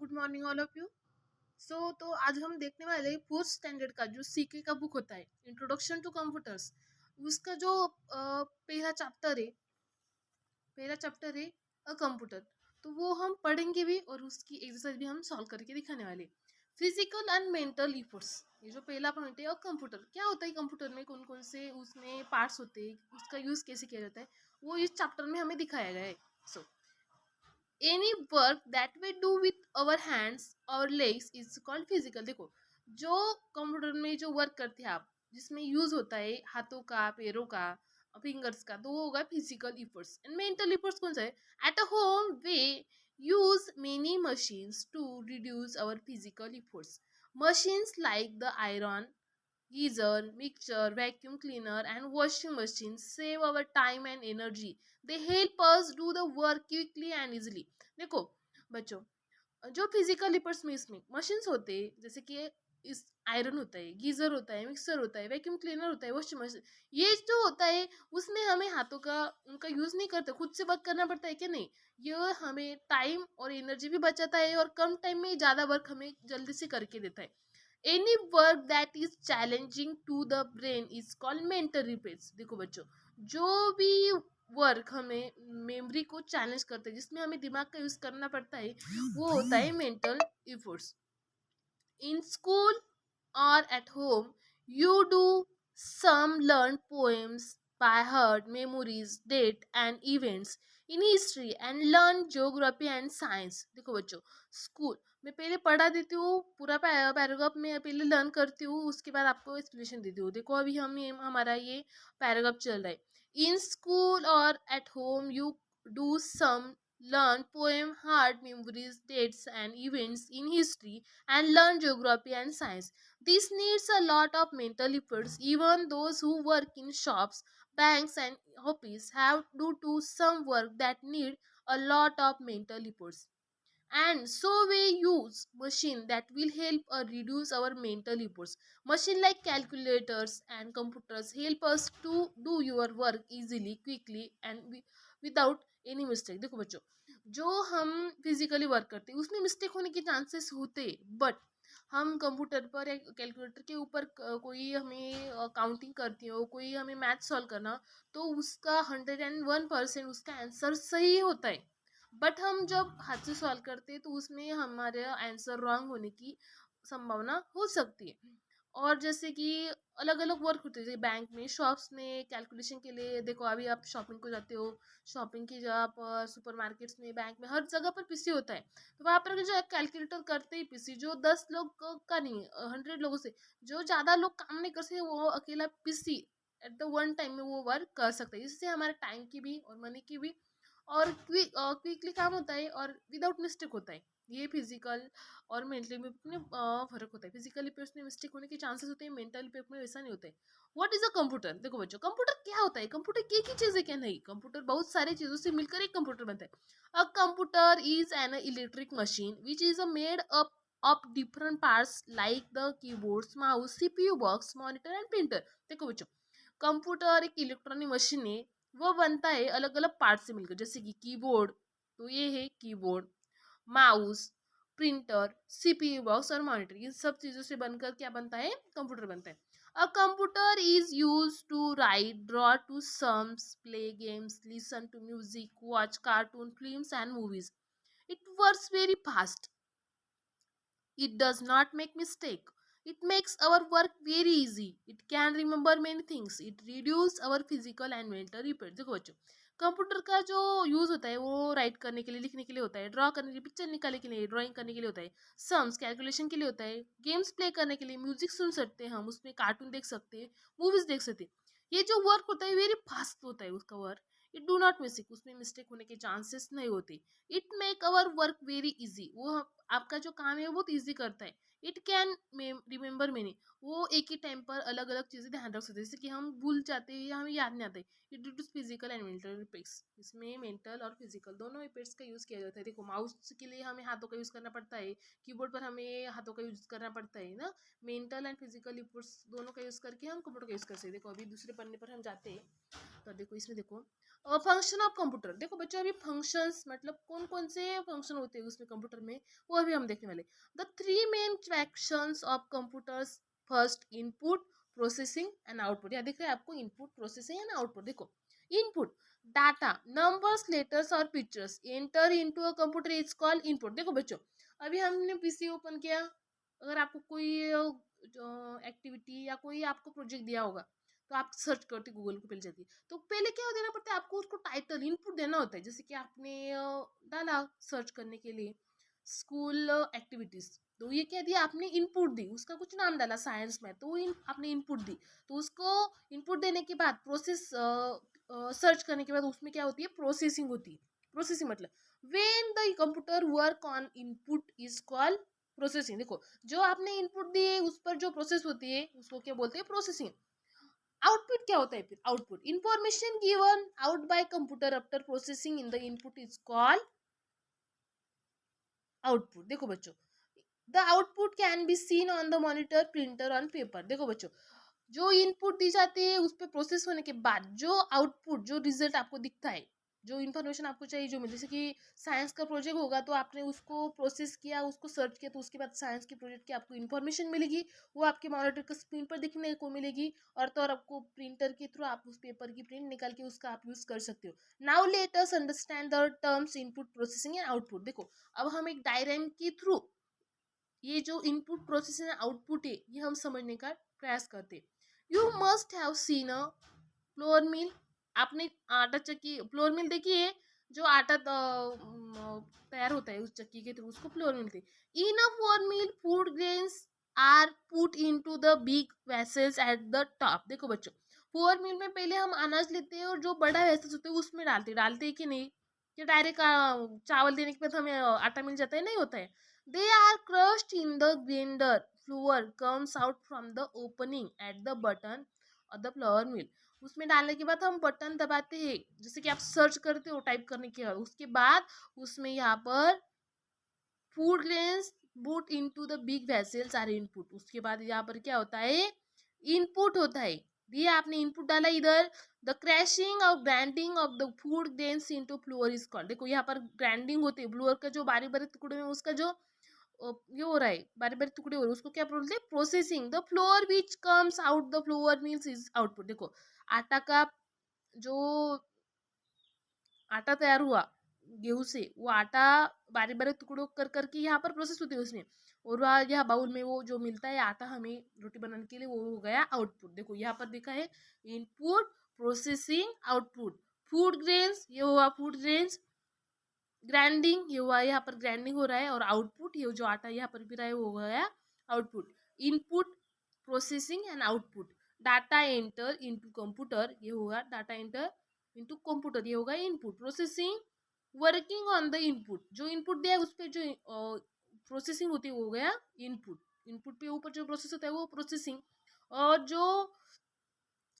Good morning all of you. तो आज हम देखने वाले हैं फोर्थ स्टैंडर्ड का जो सीके का बुक होता है, इंट्रोडक्शन टू कंप्यूटर्स। उसका जो पहला चैप्टर है अ कंप्यूटर। तो वो हम पढ़ेंगे भी और उसकी एक्सरसाइज भी हम सॉल्व करके दिखाने वाले। फिजिकल एंड मेंटल इफर्ट्स, ये जो पहला पॉइंट है, और कंप्यूटर क्या होता है, कंप्यूटर में कौन कौन से उसमें पार्ट्स होते हैं, उसका यूज कैसे किया जाता है, वो इस चैप्टर में हमें दिखाया गया है। So any work that we do with our hands और लेग्स इज कॉल्ड फिजिकल। देखो, जो कंप्यूटर में जो वर्क करते हैं आप, जिसमें यूज होता है हाथों का, पैरों का, फिंगर्स का, तो वो होगा physical efforts. And mental efforts कौन सा है? At a home we use many machines to reduce our physical efforts. Machines like the iron, geyser, mixer, vacuum cleaner, and washing machine save our time and energy. They help us do the work quickly and easily. देखो बच्चों, जो physical reapers में इसमें machines होते हैं, जैसे कि इस आयरन होता है, गीजर होता है, मिक्सर होता है, वैक्यूम क्लीनर होता है, वॉशिंग मशीन, ये जो होता है उसमें हमें हाथों का उनका यूज नहीं करते, खुद से वर्क करना पड़ता है कि नहीं। ये हमें टाइम और एनर्जी भी बचाता है और कम टाइम में ज्यादा वर्क हमें जल्दी से करके देता है। Any work that is challenging to the brain is called mental repairs. देखो बच्चों, जो भी वर्क हमें मेमोरी को चैलेंज करते हैं, जिसमें हमें दिमाग का यूज करना पड़ता है, वो होता है mental efforts. In school or at home, you do some learn poems by heart, memories, date and events in history and learn geography and science। देखो बच्चों, स्कूल में पहले पढ़ा देती हूँ, पूरा पैराग्राफ में पहले लर्न करती हूँ, उसके बाद आपको एक्सप्लेनेशन देती हूँ। देखो अभी हमारा ये पैराग्राफ चल रहा है। इन स्कूल और at home you do some learn poem, heart, memories, dates and events in history and learn geography and science. This needs a lot of mental efforts. Even those who work in shops, banks, and offices have to do some work that need a lot of mental efforts. And so we use machine that will help reduce our mental efforts. Machine like calculators and computers help us to do your work easily, quickly, and without any mistake। देखो बच्चों, जो हम physically work करते हैं उसमें mistake होने के chances होते, बट हम कंप्यूटर पर या कैलकुलेटर के ऊपर कोई हमें काउंटिंग करती हो, कोई हमें मैथ सॉल्व करना, तो उसका 101% उसका आंसर सही होता है। बट हम जब हाथ से सॉल्व करते हैं तो उसमें हमारे आंसर रॉन्ग होने की संभावना हो सकती है। और जैसे कि अलग अलग वर्क होते हैं, जैसे बैंक में, शॉप्स में कैलकुलेशन के लिए। देखो अभी आप शॉपिंग को जाते हो, शॉपिंग की जगह पर, सुपर मार्केट्स में, बैंक में, हर जगह पर पीसी होता है। तो वहाँ पर जो कैलकुलेटर करते ही पीसी, जो 10 लोग का नहीं, 100 लोगों से जो ज़्यादा लोग काम नहीं कर सकते, वो अकेला PC at the one time में वो वर्क कर सकता है। इससे हमारे टाइम की भी और मनी की भी और क्विकली काम होता है और विदाउट मिस्टेक होता है। ये फिजिकल और मेंटली में फर्क होता है। फिजिकल पे उसमें मिस्टेक होने के चांसेस होते हैं, मेंटल पे में वैसा नहीं होता है। What is a computer? देखो बच्चों, कंप्यूटर क्या होता है? कंप्यूटर की एक ही चीज है क्या? नहीं, कंप्यूटर बहुत सारी चीजों से मिलकर एक कंप्यूटर बनता है। A computer is an electric machine which is a made up of different parts like the keyboards, mouse, CPU box, monitor and printer। देखो बच्चों, कंप्यूटर एक इलेक्ट्रॉनिक मशीन है, वो बनता है अलग अलग पार्ट से मिलकर। जैसे कि कीबोर्ड, तो ये है keyboard, mouse, printer, CPU box और मॉनिटर, इन सब चीजों से बनकर क्या बनता है? कंप्यूटर बनता है। A computer is use to write, draw to sums, play games, listen to music, watch cartoon films and movies. It works very fast, it does not make mistake, it makes our work very easy, it can remember many things, it reduce our physical and mental repair। देखो बच्चों, computer का जो use होता है वो right करने के लिए, लिखने के लिए होता है, ड्रॉ करने के लिए, पिक्चर निकालने के लिए, ड्राइंग करने के लिए होता है, सम्स कैलकुलेशन के लिए होता है, गेम्स प्ले करने के लिए, म्यूजिक सुन सकते हैं हम उसमें, कार्टून देख सकते हैं, मूवीज देख सकते हैं। ये जो वर्क होता है वेरी फास्ट होता है उसका work. It do not mistake, उसमें मिस्टेक होने के चांसेस नहीं होते। It make our work very easy, वो आपका जो काम है वो बहुत इजी करता है। इट कैन रिमेंबर मेनी, वो एक ही टाइम पर अलग अलग चीजें ध्यान रख सकते हैं, जैसे कि हम भूल जाते हैं या हमें याद नहीं आता है। It reduce physical and mental effects, इसमें मेंटल और फिजिकल दोनों इफेक्ट्स का यूज किया जाता है। देखो, माउस के लिए हमें हाथों का यूज करना पड़ता है, कीबोर्ड पर हमें हाथों का यूज करना पड़ता है ना। मेंटल एंड फिजिकल इफेक्ट्स दोनों का यूज करके हम कंप्यूटर का यूज कर सकते हैं। देखो अभी दूसरे पन्ने पर हम जाते हैं, तो देखो इसमें देखो फंक्शन ऑफ कंप्यूटर। देखो बच्चों अभी फंक्शंस मतलब कौन कौन से फंक्शन होते हैं उसमें कंप्यूटर में, वो अभी हम देखने वाले। The three main functions of computers, first input, processing and output. यहाँ दिख रहा है आपको इनपुट, प्रोसेसिंग एंड आउटपुट। देखो इनपुट डाटा, नंबर्स, लेटर्स और pictures enter into a computer is called input. देखो बच्चों अभी हमने पीसी ओपन किया, अगर आपको कोई एक्टिविटी या कोई आपको प्रोजेक्ट दिया होगा तो आप सर्च करते गूगल को पहले जाती, तो पहले क्या देना पड़ता है आपको, उसको टाइटल इनपुट देना होता है। जैसे कि आपने डाला सर्च करने के लिए स्कूल एक्टिविटीज, तो ये क्या दिया आपने इनपुट दी, उसका कुछ नाम डाला साइंस में, तो आपने इनपुट दी। तो उसको इनपुट देने के बाद प्रोसेस सर्च करने के बाद उसमें क्या होती है, प्रोसेसिंग होती है। प्रोसेसिंग मतलब when the computer work on input is called processing. देखो जो आपने इनपुट दिए उस पर जो प्रोसेस होती है उसको क्या बोलते हैं, प्रोसेसिंग। आउटपुट क्या होता है फिर, output information given out by computer after processing in the input is called output. देखो बच्चों the output can be seen on the monitor, printer, on paper. देखो बच्चों जो इनपुट दी जाती है उस पर प्रोसेस होने के बाद जो आउटपुट, जो रिजल्ट आपको दिखता है, जो इन्फॉर्मेशन आपको चाहिए, जो जैसे कि साइंस का प्रोजेक्ट होगा तो आपने उसको प्रोसेस किया, उसको सर्च किया, तो उसके बाद साइंस के प्रोजेक्ट की आपको इन्फॉर्मेशन मिलेगी, वो आपके मॉनिटर के स्क्रीन पर दिखने को मिलेगी, और तो और आपको प्रिंटर के थ्रू आप उस पेपर की प्रिंट निकाल के उसका आप यूज कर सकते हो। Now let us understand the terms input, processing and output. देखो अब हम एक डायग्राम के थ्रू ये जो इनपुट, प्रोसेसिंग एंड आउटपुट है ये हम समझने का प्रयास करते। You must have seen a flour मिल। आपने आटा चक्की, फ्लोर मिल देखी है, जो आटा तैयार होता है उस चक्की के थ्रू, उसको फ्लोर मिल थे। In a flour mill food grains are put into the big vessels at the top. देखो बच्चों फ्लोर मिल में पहले हम अनाज लेते हैं और जो बड़ा वेसल्स होते हैं उसमें डालते डालते हैं कि नहीं, कि डायरेक्ट चावल देने के बाद हमें आटा मिल जाता है, नहीं होता है। They are crushed in the grinder, flour comes out from the opening at the button और द फ्लोर मिल। उसमें डालने के बाद हम बटन दबाते हैं, जैसे कि आप सर्च करते हो टाइप करने के बाद, उसके बाद उसमें यहाँ पर food grains put into the big vessels are input. उसके बाद यहाँ पर क्या होता है, इनपुट होता है। ये आपने इनपुट डाला इधर, द क्रैशिंग और grinding of the food grains into floor is called. देखो यहाँ पर ग्राइंडिंग होती है, फ्लोर का जो बारीक बारीक टुकड़े में उसका जो ये हो रहा है, बारी बारी टुकड़े हो रहे हैं, उसको क्या बोलते हैं, processing. The floor which comes out the floor means is output. देखो आटा का जो आटा तैयार हुआ गेहूं से, वो आटा बारी बारी टुकड़ों कर करके यहाँ पर प्रोसेस होती है उसमें, और वह यह बाउल में वो जो मिलता है आटा हमें रोटी बनाने के लिए, वो हो गया आउटपुट। देखो यहाँ पर देखा है input, processing, output. Food grains ये हुआ फूड ग्रेन्स, ग्राइंडिंग ये हुआ यहाँ पर ग्राइंडिंग हो रहा है, और आउटपुट ये जो आटा यहाँ पर भी रहा है वो हो गया output. Input, processing and output. Data enter into computer ये होगा डाटा एंटर इनटू कंप्यूटर, ये होगा input. Processing working on the input, जो इनपुट दिया है उस पर जो प्रोसेसिंग होती है वो हो गया इनपुट। इनपुट पे ऊपर जो प्रोसेस होता है वो प्रोसेसिंग, और जो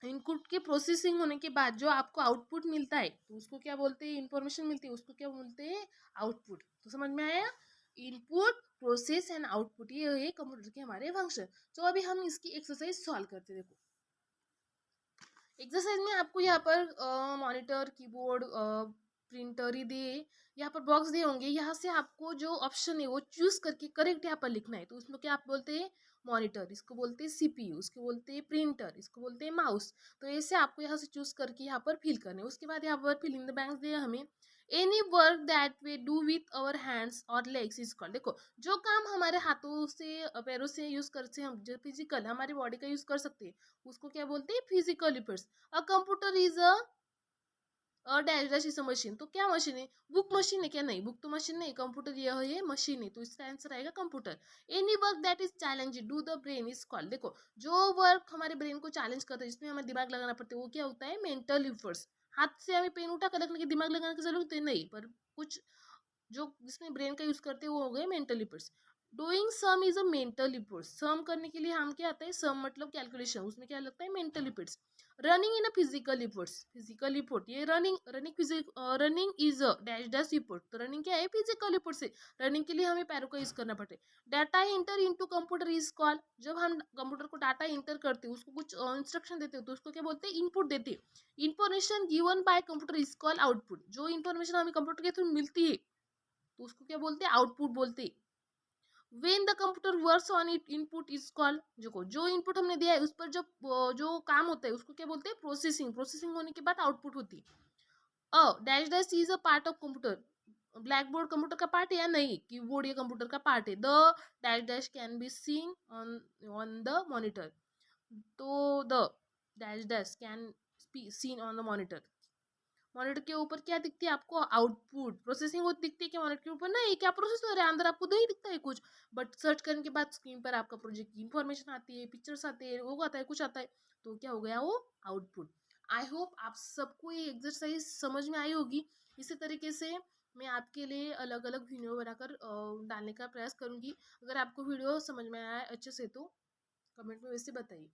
इनपुट के प्रोसेसिंग होने के बाद जो आपको आउटपुट मिलता है तो उसको क्या बोलते हैं, इंफॉर्मेशन मिलती है उसको क्या बोलते हैं, आउटपुट। तो समझ में आया, इनपुट, प्रोसेस एंड आउटपुट ये है कंप्यूटर के हमारे फंक्शन। तो अभी हम इसकी एक्सरसाइज सॉल्व करते हैं। देखो एक्सरसाइज में आपको यहाँ पर मॉनिटर, कीबोर्ड, प्रिंटर ही दिए, यहाँ पर बॉक्स दिए होंगे, यहाँ से आपको जो ऑप्शन है वो चूज करके करेक्ट यहाँ पर लिखना है। तो उसमें क्या आप बोलते हैं, मॉनिटर, इसको बोलते हैं सीपीयू, इसको बोलते हैं प्रिंटर, इसको बोलते हैं माउस। तो ऐसे आपको यहाँ से चूज करके यहाँ पर फिल करना है। उसके बाद यहाँ पर फिल इन द ब्लैंक्स दिया हमें। Any work that we do with our hands और लेग्स इज कॉल्ड। देखो जो काम हमारे हाथों से पैरों से यूज करते हैं, हम जो फिजिकल हमारी बॉडी का यूज कर सकते हैं उसको क्या बोलते हैं, physical efforts. A computer is dash dash is a machine. तो क्या मशीन है, बुक मशीन है क्या, नहीं बुक तो मशीन नहीं, कंप्यूटर यह है मशीन है, तो इसका आंसर आएगा computer. Any work that is challenge do the brain is called. देखो जो वर्क हमारे ब्रेन को चैलेंज करता है, जिसमें हमें दिमाग लगाना पड़ता है, वो क्या होता है, मेंटल इफर्ट्स। हाथ से हमें पेन उठा कर रखने के दिमाग लगाने की जरूरत है नहीं, पर कुछ जो जिसमें ब्रेन का यूज करते हैं वो हो गए mental efforts. Doing sum is a mental effort. Sum करने के लिए हम क्या आता है, सम मतलब कैलकुलेशन, उसमें क्या लगता है mental efforts. Running in a physical efforts, physical effort, ये running running running is a dash dash effort. तो रनिंग क्या है, फिजिकल इफर्ट से। रनिंग के लिए हमें पैरों का यूज करना पड़ता है। Data inter into computer is call. जब हम कंप्यूटर को डाटा इंटर करते हैं, उसको कुछ इंस्ट्रक्शन देते हो, तो उसको क्या बोलते हैं, इनपुट देते हैं। Information given by computer is call output. जो इंफॉर्मेशन हमें कंप्यूटर के थ्रू मिलती है, तो उसको क्या बोलते हैं, आउटपुट बोलते हैं। When the computer works on it input is called, जो इनपुट हमने दिया है उस पर जब जो काम होता है उसको क्या बोलते हैं, प्रोसेसिंग। प्रोसेसिंग होने के बाद आउटपुट होती है। Dash dash is a part of computer. Black board computer का पार्ट है या नहीं, कीबोर्ड ये कंप्यूटर का पार्ट है। The dash dash can be seen on on the monitor. तो the dash dash can seen on the monitor. Monitor के ऊपर क्या दिखती है आपको, आउटपुट। प्रोसेसिंग होती दिखती है क्या मॉनिटर के ऊपर, नहीं। क्या प्रोसेस हो रहा है अंदर, आपको नहीं दिखता है कुछ। बट सर्च करने के बाद स्क्रीन पर आपका प्रोजेक्ट की इंफॉर्मेशन आती है, पिक्चर्स आते हैं, वो आता है, कुछ आता है। तो क्या हो गया वो, आउटपुट। आई होप आप सबको ये एक्सरसाइज समझ में आई होगी। इसी तरीके से मैं आपके लिए अलग अलग वीडियो बनाकर डालने का प्रयास करूंगी। अगर आपको वीडियो समझ में आया अच्छे से तो कमेंट में वैसे बताइए।